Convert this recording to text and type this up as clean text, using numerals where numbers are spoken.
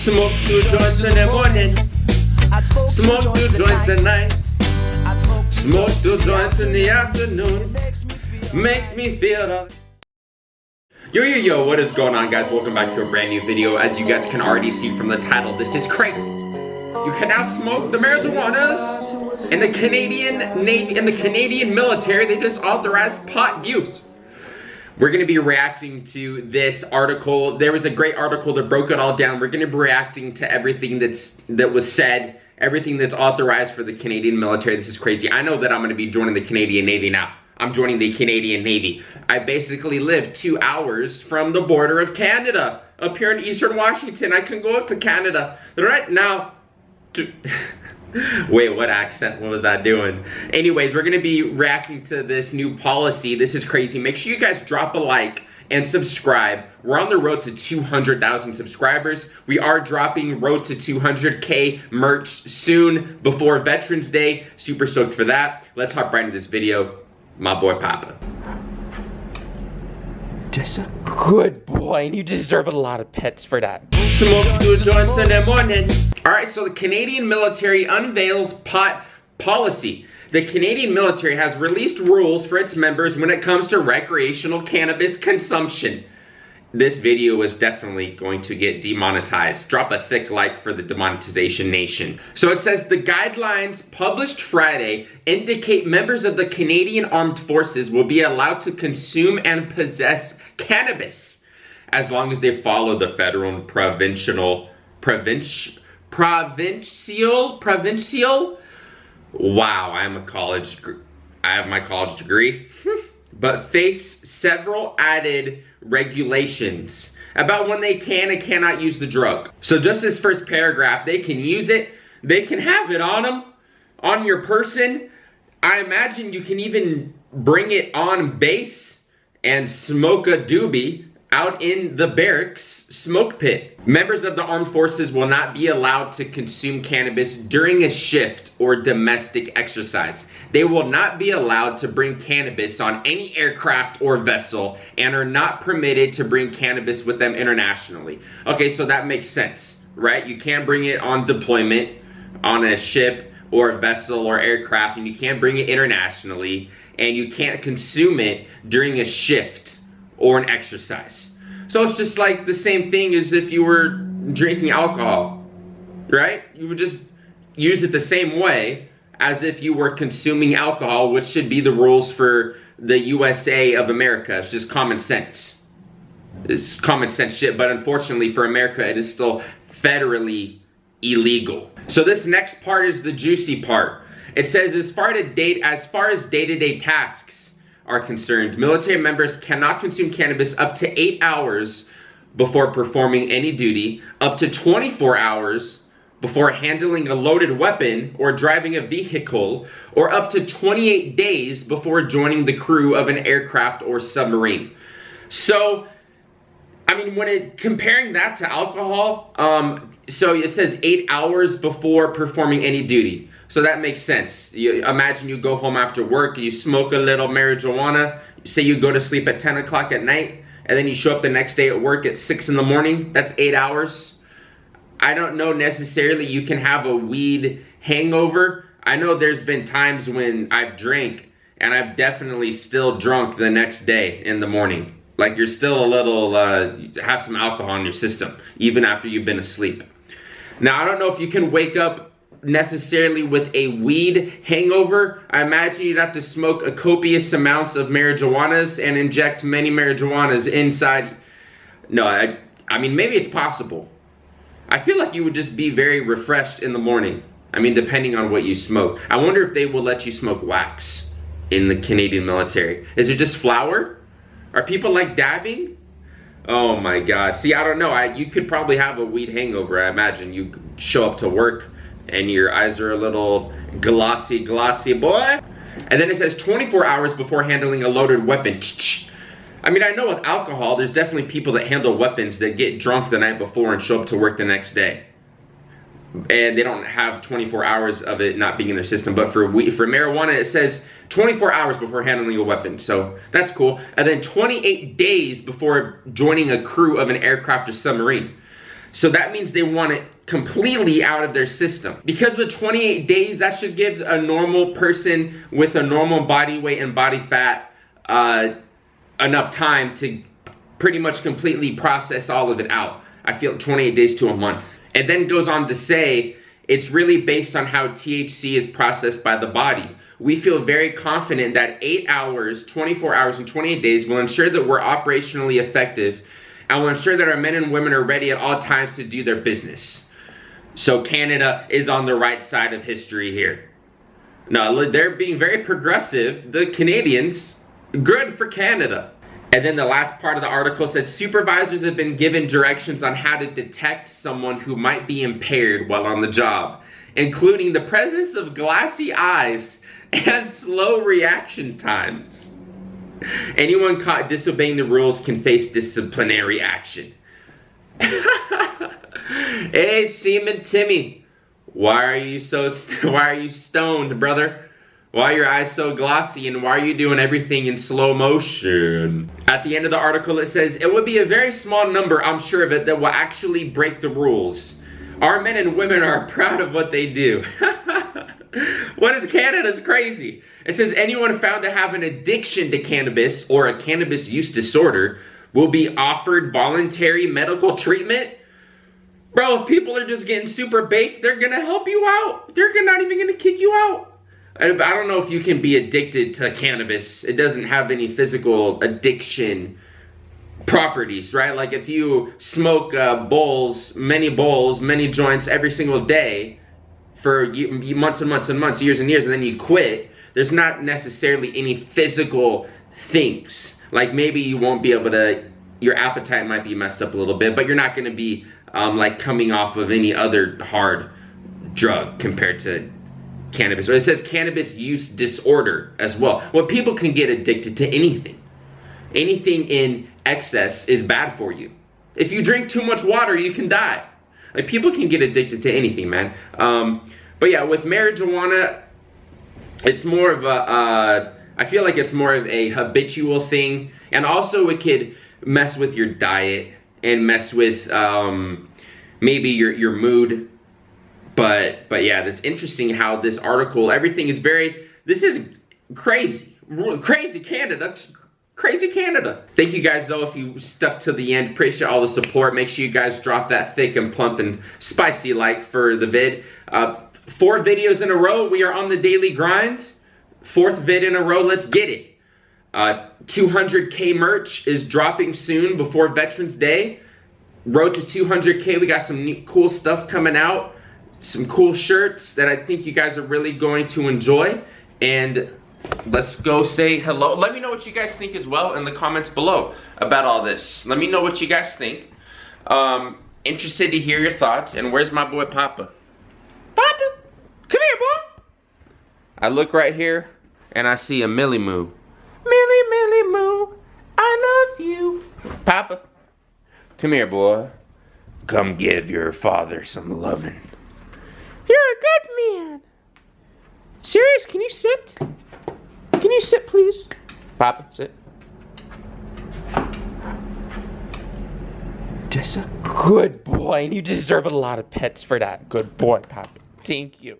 Smoke 2 joints in the morning. Smoke 2 joints at night. Smoke 2 joints in the afternoon. Makes me feel Yo, what is going on, guys? Welcome back to a brand new video. As you guys can already see from the title, this is crazy. You can now smoke the marijuanas in the Canadian Navy, in the Canadian military. They just authorized pot use. We're going to be reacting to this article. There was a great article that broke it all down. We're going to be reacting to everything that was said, everything that's authorized for the Canadian military. This is crazy. I know that I'm going to be joining the Canadian Navy now. I'm joining the Canadian Navy. I basically live 2 hours from the border of Canada, up here in Eastern Washington. I can go up to Canada right now. Wait, what accent? What was that doing? Anyways, we're gonna be reacting to this new policy. This is crazy. Make sure you guys drop a like and subscribe. We're on the road to 200,000 subscribers. We are dropping road to 200K merch soon before Veterans Day. Super stoked for that. Let's hop right into this video. My boy Papa. Just a good boy, and you deserve a lot of pets for that. Smoke 2 joints in the morning. Alright, so the Canadian military unveils pot policy. The Canadian military has released rules for its members when it comes to recreational cannabis consumption. This video is definitely going to get demonetized. Drop a thick like for the demonetization nation. So it says the guidelines published Friday indicate members of the Canadian Armed Forces will be allowed to consume and possess cannabis as long as they follow the federal and provincial. Wow, I have my college degree. But face several added regulations about when they can and cannot use the drug. So just this first paragraph, they can use it, they can have it on them, on your person. I imagine you can even bring it on base and smoke a doobie out in the barracks smoke pit. Members of the armed forces will not be allowed to consume cannabis during a shift or domestic exercise. They will not be allowed to bring cannabis on any aircraft or vessel and are not permitted to bring cannabis with them internationally. Okay, so that makes sense, right? You can't bring it on deployment on a ship or a vessel or aircraft, and you can't bring it internationally, and you can't consume it during a shift or an exercise. So it's just like the same thing as if you were drinking alcohol, right? You would just use it the same way as if you were consuming alcohol, which should be the rules for the USA of America. It's just common sense. It's common sense shit, but unfortunately for America, it is still federally illegal. So this next part is the juicy part. It says, as far as day-to-day tasks are concerned, military members cannot consume cannabis up to 8 hours before performing any duty, up to 24 hours before handling a loaded weapon or driving a vehicle, or up to 28 days before joining the crew of an aircraft or submarine. So, I mean, comparing that to alcohol, so it says 8 hours before performing any duty. So that makes sense. Imagine you go home after work, you smoke a little marijuana, say you go to sleep at 10 o'clock at night, and then you show up the next day at work at 6 in the morning. That's 8 hours. I don't know necessarily you can have a weed hangover. I know there's been times when I've drank and I've definitely still drunk the next day in the morning. Like you're still a little, have some alcohol in your system, even after you've been asleep. Now, I don't know if you can wake up necessarily with a weed hangover. I imagine you'd have to smoke a copious amounts of marijuanas and inject many marijuanas inside. No, I mean, maybe it's possible. I feel like you would just be very refreshed in the morning. I mean, depending on what you smoke. I wonder if they will let you smoke wax in the Canadian military. Is it just flower? Are people like dabbing? Oh my God. See, I don't know. You could probably have a weed hangover. I imagine you show up to work and your eyes are a little glossy, boy. And then it says 24 hours before handling a loaded weapon. I mean, I know with alcohol, there's definitely people that handle weapons that get drunk the night before and show up to work the next day. And they don't have 24 hours of it not being in their system. But for marijuana, it says 24 hours before handling a weapon. So that's cool. And then 28 days before joining a crew of an aircraft or submarine. So that means they want it completely out of their system. Because with 28 days, that should give a normal person with a normal body weight and body fat enough time to pretty much completely process all of it out. I feel 28 days to a month. It then goes on to say, it's really based on how THC is processed by the body. We feel very confident that 8 hours, 24 hours, and 28 days will ensure that we're operationally effective and will ensure that our men and women are ready at all times to do their business. So Canada is on the right side of history here. No, they're being very progressive. The Canadians, good for Canada. And then the last part of the article says supervisors have been given directions on how to detect someone who might be impaired while on the job, including the presence of glassy eyes and slow reaction times. Anyone caught disobeying the rules can face disciplinary action. Hey, Seaman Timmy, why are you stoned, brother? Why are your eyes so glossy, and why are you doing everything in slow motion? At the end of the article it says, it would be a very small number, I'm sure of it, that will actually break the rules. Our men and women are proud of what they do. What is Canada's crazy? It says anyone found to have an addiction to cannabis or a cannabis use disorder will be offered voluntary medical treatment. Bro, if people are just getting super baked, they're gonna help you out. They're not even gonna kick you out. I don't know if you can be addicted to cannabis. It doesn't have any physical addiction properties, right? Like if you smoke many joints every single day for months and months and months, years and years, and then you quit, there's not necessarily any physical things. Like maybe you won't be able to, your appetite might be messed up a little bit, but you're not gonna be like coming off of any other hard drug compared to cannabis. Or it says cannabis use disorder as well. Well, people can get addicted to anything. Anything in excess is bad for you. If you drink too much water, you can die. Like people can get addicted to anything, man. But yeah, with marijuana, it's more of a, I feel like it's more of a habitual thing. And also it could mess with your diet and mess with maybe your mood. But yeah, that's interesting how this article, everything is very, this is crazy. Crazy Canada. Crazy Canada. Thank you guys though if you stuck to the end. Appreciate all the support. Make sure you guys drop that thick and plump and spicy like for the vid. 4 videos in a row. We are on the daily grind. 4th vid in a row. Let's get it. 200K merch is dropping soon before Veterans Day. Road to 200K. We got some new, cool stuff coming out. Some cool shirts that I think you guys are really going to enjoy. And let's go say hello. Let me know what you guys think as well in the comments below about all this. Let me know what you guys think. Interested to hear your thoughts. And where's my boy Papa? Papa, come here, boy. I look right here and I see a Millie Moo. Millie, Millie Moo, I love you. Papa, come here, boy. Come give your father some loving. You're a good man. Serious, can you sit? Can you sit, please? Papa, sit. Just a good boy, and you deserve a lot of pets for that. Good boy, Papa. Thank you.